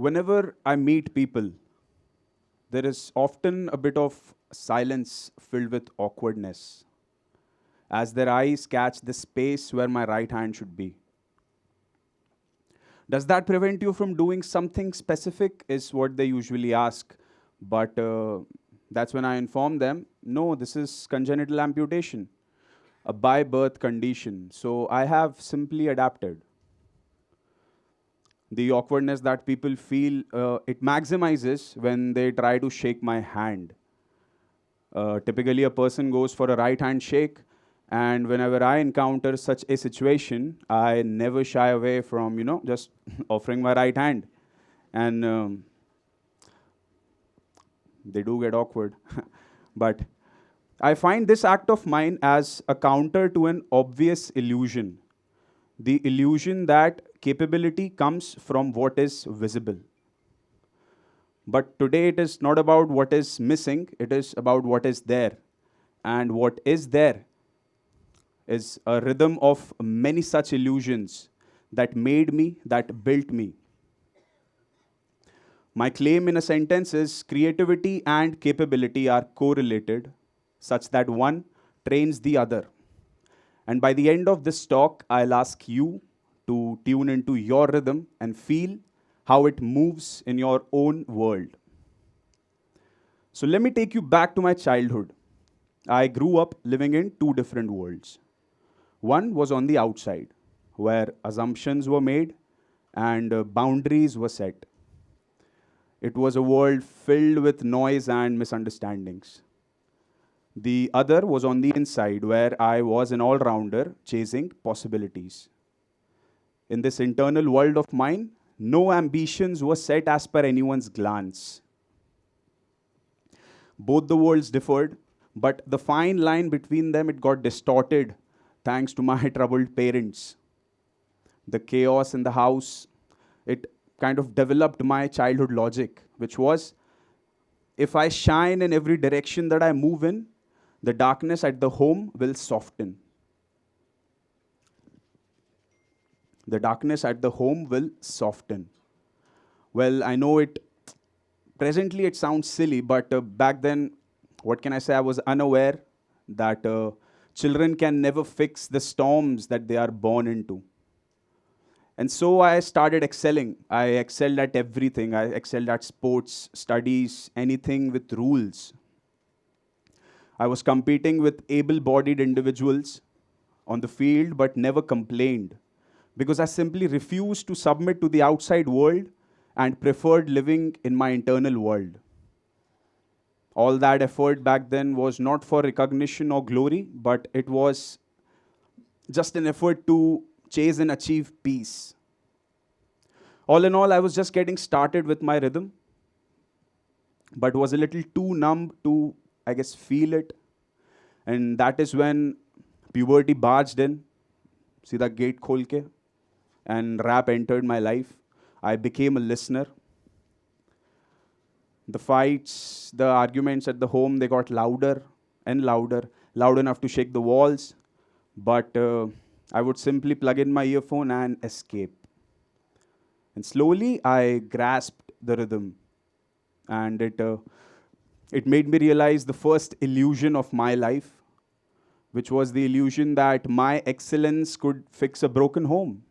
Whenever I meet people, there is often a bit of silence filled with awkwardness as their eyes catch the space where my right hand should be. Does that prevent you from doing something specific? Is what they usually ask. But that's when I inform them no, this is congenital amputation, a by birth condition. So I have simply adapted. The awkwardness that people feel, it maximizes when they try to shake my hand. Typically, a person goes for a right hand shake, and whenever I encounter such a situation, I never shy away from, just offering my right hand. And they do get awkward. But I find this act of mine as a counter to an obvious illusion, the illusion that capability comes from what is visible. But today it is not about what is missing, it is about what is there. And what is there is a rhythm of many such illusions that made me, that built me. My claim in a sentence is creativity and capability are correlated such that one trains the other. And by the end of this talk, I'll ask you to tune into your rhythm and feel how it moves in your own world. So let me take you back to my childhood. I grew up living in two different worlds. One was on the outside, where assumptions were made and boundaries were set. It was a world filled with noise and misunderstandings. The other was on the inside, where I was an all-rounder chasing possibilities. In this internal world of mine, no ambitions were set as per anyone's glance. Both the worlds differed, but the fine line between them, it got distorted thanks to my troubled parents. The chaos in the house, it kind of developed my childhood logic, which was, if I shine in every direction that I move in, the darkness at the home will soften. The darkness at the home will soften. Well, I know presently it sounds silly, but back then, what can I say? I was unaware that children can never fix the storms that they are born into. And so I started excelling. I excelled at everything. I excelled at sports, studies, anything with rules. I was competing with able-bodied individuals on the field, but never complained, because I simply refused to submit to the outside world and preferred living in my internal world. All that effort back then was not for recognition or glory, but it was just an effort to chase and achieve peace. All in all, I was just getting started with my rhythm, but was a little too numb to, I guess, feel it. And that is when puberty barged in, सीधा gate खोल के, and rap entered my life. I became a listener. The fights, the arguments at the home, they got louder and louder, loud enough to shake the walls. But I would simply plug in my earphone and escape. And slowly, I grasped the rhythm. And it made me realize the first illusion of my life, which was the illusion that my excellence could fix a broken home.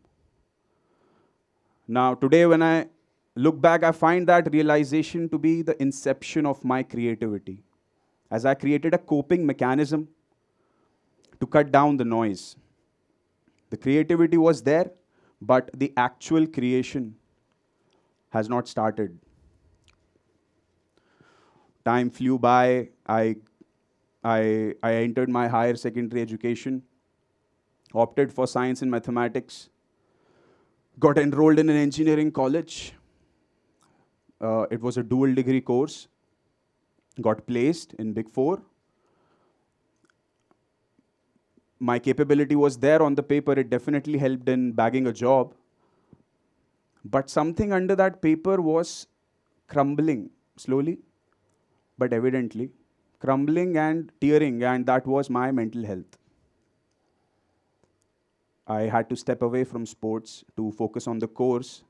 Now, today, when I look back, I find that realization to be the inception of my creativity, as I created a coping mechanism to cut down the noise. The creativity was there, but the actual creation has not started. Time flew by. I entered my higher secondary education, opted for science and mathematics, got enrolled in an engineering college. It was a dual degree course, got placed in Big Four. My capability was there on the paper. It definitely helped in bagging a job. But something under that paper was crumbling slowly, but evidently. Crumbling and tearing, and that was my mental health. I had to step away from sports to focus on the course,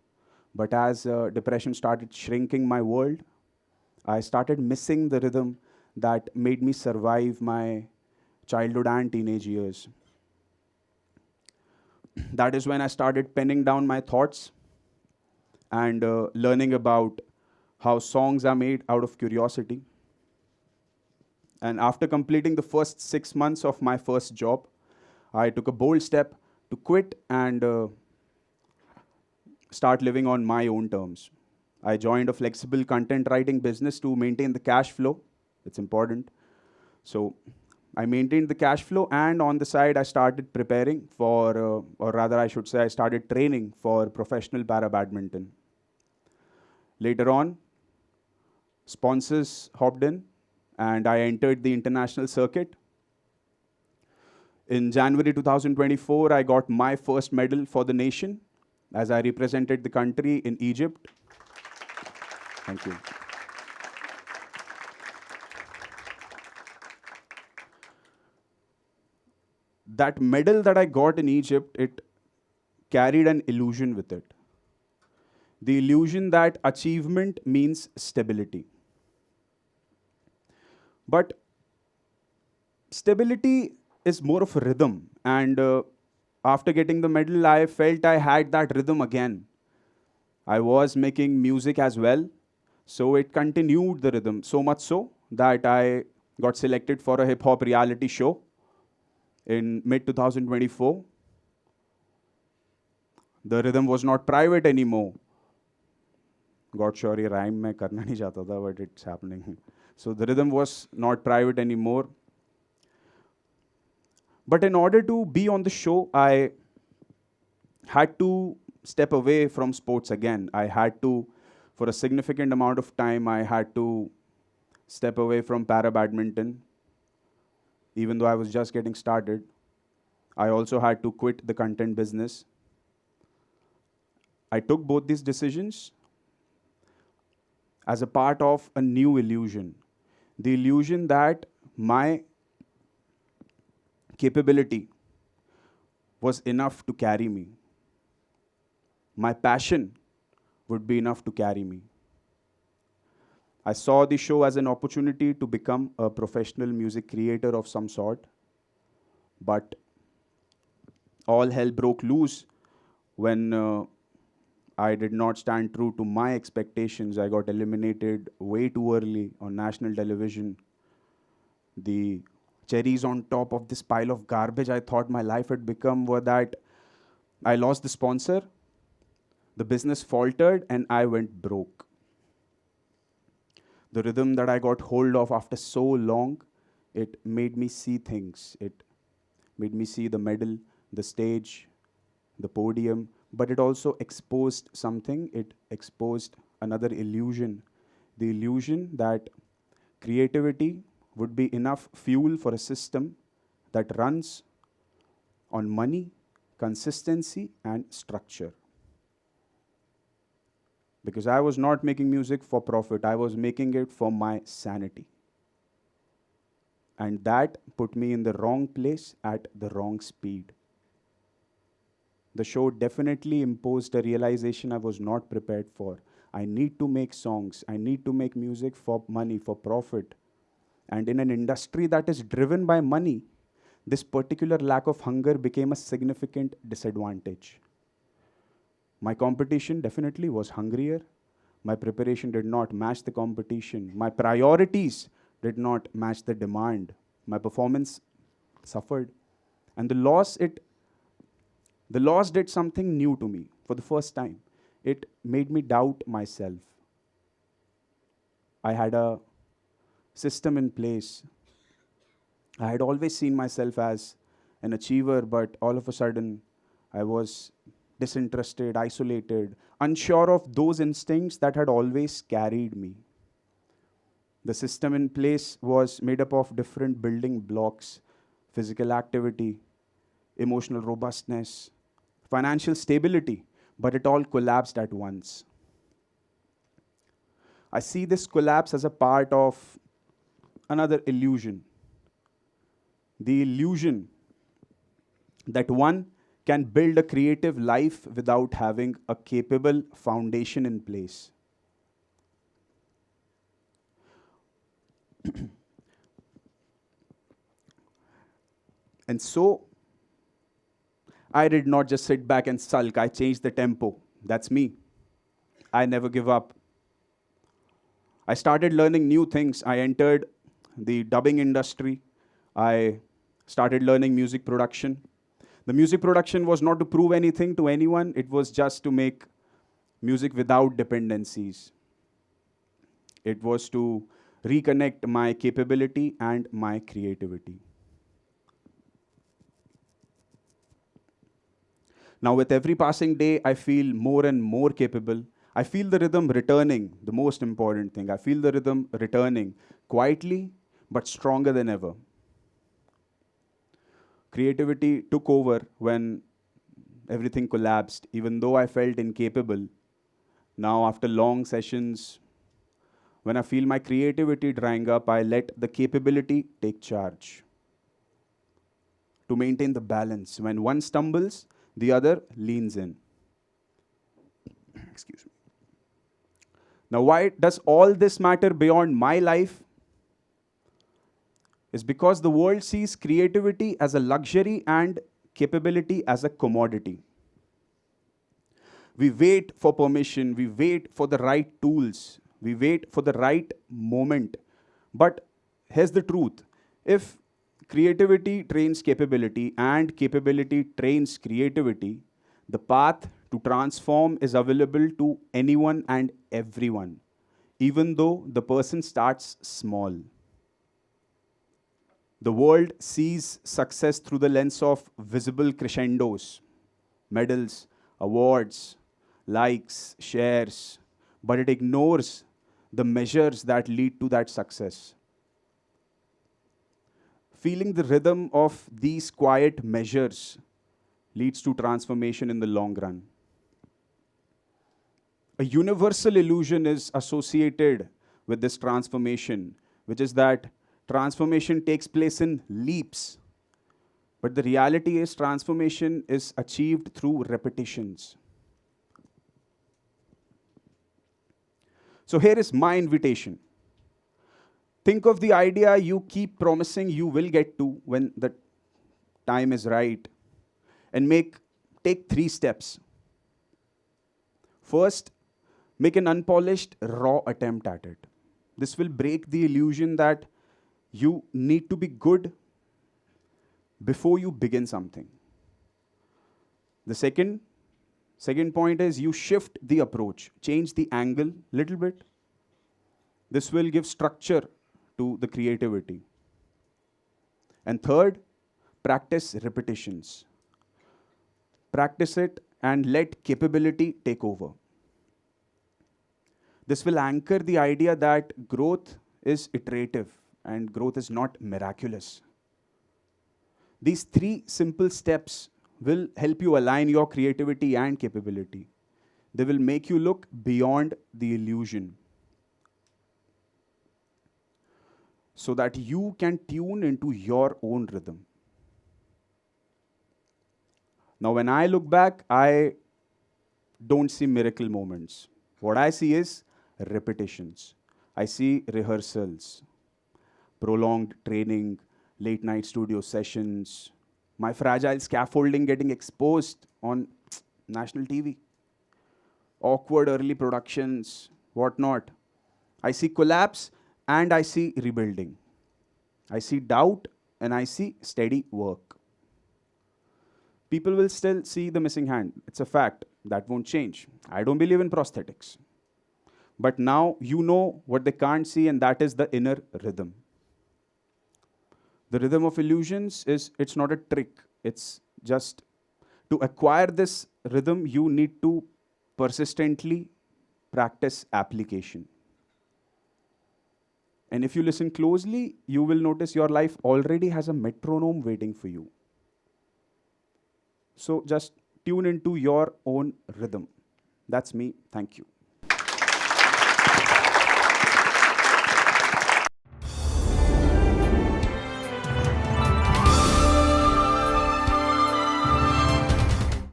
But as depression started shrinking my world, I started missing the rhythm that made me survive my childhood and teenage years. That is when I started penning down my thoughts and learning about how songs are made out of curiosity. And after completing the first 6 months of my first job, I took a bold step to quit and start living on my own terms. I joined a flexible content writing business to maintain the cash flow. It's important. So I maintained the cash flow, and on the side, I started preparing for, or rather, I should say, I started training for professional para badminton. Later on, sponsors hopped in, and I entered the international circuit. In January 2024, I got my first medal for the nation as I represented the country in Egypt. Thank you. That medal that I got in Egypt, it carried an illusion with it. The illusion that achievement means stability. But stability is more of a rhythm. And after getting the medal, I felt I had that rhythm again. I was making music as well. So it continued the rhythm, so much so that I got selected for a hip hop reality show in mid 2024. The rhythm was not private anymore. God sure ये rhyme मैं करना नहीं चाहता था, but it's happening. So the rhythm was not private anymore. But in order to be on the show, I had to step away from sports again. I had to, for a significant amount of time, I had to step away from para badminton. Even though I was just getting started, I also had to quit the content business. I took both these decisions as a part of a new illusion. The illusion that my capability was enough to carry me. My passion would be enough to carry me. I saw the show as an opportunity to become a professional music creator of some sort, but all hell broke loose when I did not stand true to my expectations. I got eliminated way too early on national television. The cherries on top of this pile of garbage I thought my life had become were that I lost the sponsor, the business faltered, and I went broke. The rhythm that I got hold of after so long, it made me see things. It made me see the medal, the stage, the podium, but it also exposed something. It exposed another illusion. The illusion that creativity would be enough fuel for a system that runs on money, consistency, and structure. Because I was not making music for profit, I was making it for my sanity. And that put me in the wrong place at the wrong speed. The show definitely imposed a realization I was not prepared for. I need to make songs, I need to make music for money, for profit. And in an industry that is driven by money, this particular lack of hunger became a significant disadvantage. My competition definitely was hungrier. My preparation did not match the competition. My priorities did not match the demand. My performance suffered. And the loss did something new to me for the first time. It made me doubt myself. I had a system in place. I had always seen myself as an achiever, but all of a sudden, I was disinterested, isolated, unsure of those instincts that had always carried me. The system in place was made up of different building blocks: physical activity, emotional robustness, financial stability, but it all collapsed at once. I see this collapse as a part of another illusion. The illusion that one can build a creative life without having a capable foundation in place. And so, I did not just sit back and sulk, I changed the tempo. That's me. I never give up. I started learning new things. I entered the dubbing industry. I started learning music production. The music production was not to prove anything to anyone, it was just to make music without dependencies. It was to reconnect my capability and my creativity. Now, with every passing day, I feel more and more capable. I feel the rhythm returning, the most important thing. I feel the rhythm returning quietly, but stronger than ever. Creativity took over when everything collapsed, even though I felt incapable. Now, after long sessions, when I feel my creativity drying up, I let the capability take charge. To maintain the balance, when one stumbles, the other leans in. Excuse me. Now, why does all this matter beyond my life? Is because the world sees creativity as a luxury and capability as a commodity. We wait for permission, we wait for the right tools, we wait for the right moment. But here's the truth. If creativity trains capability and capability trains creativity, the path to transform is available to anyone and everyone, even though the person starts small. The world sees success through the lens of visible crescendos, medals, awards, likes, shares, but it ignores the measures that lead to that success. Feeling the rhythm of these quiet measures leads to transformation in the long run. A universal illusion is associated with this transformation, which is that transformation takes place in leaps. But the reality is transformation is achieved through repetitions. So here is my invitation. Think of the idea you keep promising you will get to when the time is right, and take 3 steps. First, make an unpolished, raw attempt at it. This will break the illusion that you need to be good before you begin something. The second point is you shift the approach, change the angle a little bit. This will give structure to the creativity. And third, practice repetitions. Practice it and let capability take over. This will anchor the idea that growth is iterative and growth is not miraculous. These 3 simple steps will help you align your creativity and capability. They will make you look beyond the illusion so that you can tune into your own rhythm. Now, when I look back, I don't see miracle moments. What I see is repetitions. I see rehearsals, prolonged training, late night studio sessions, my fragile scaffolding getting exposed on national TV, awkward early productions, whatnot. I see collapse and I see rebuilding. I see doubt and I see steady work. People will still see the missing hand. It's a fact. That won't change. I don't believe in prosthetics. But now you know what they can't see, and that is the inner rhythm. The rhythm of illusions it's not a trick. It's just to acquire this rhythm, you need to persistently practice application. And if you listen closely, you will notice your life already has a metronome waiting for you. So just tune into your own rhythm. That's me. Thank you.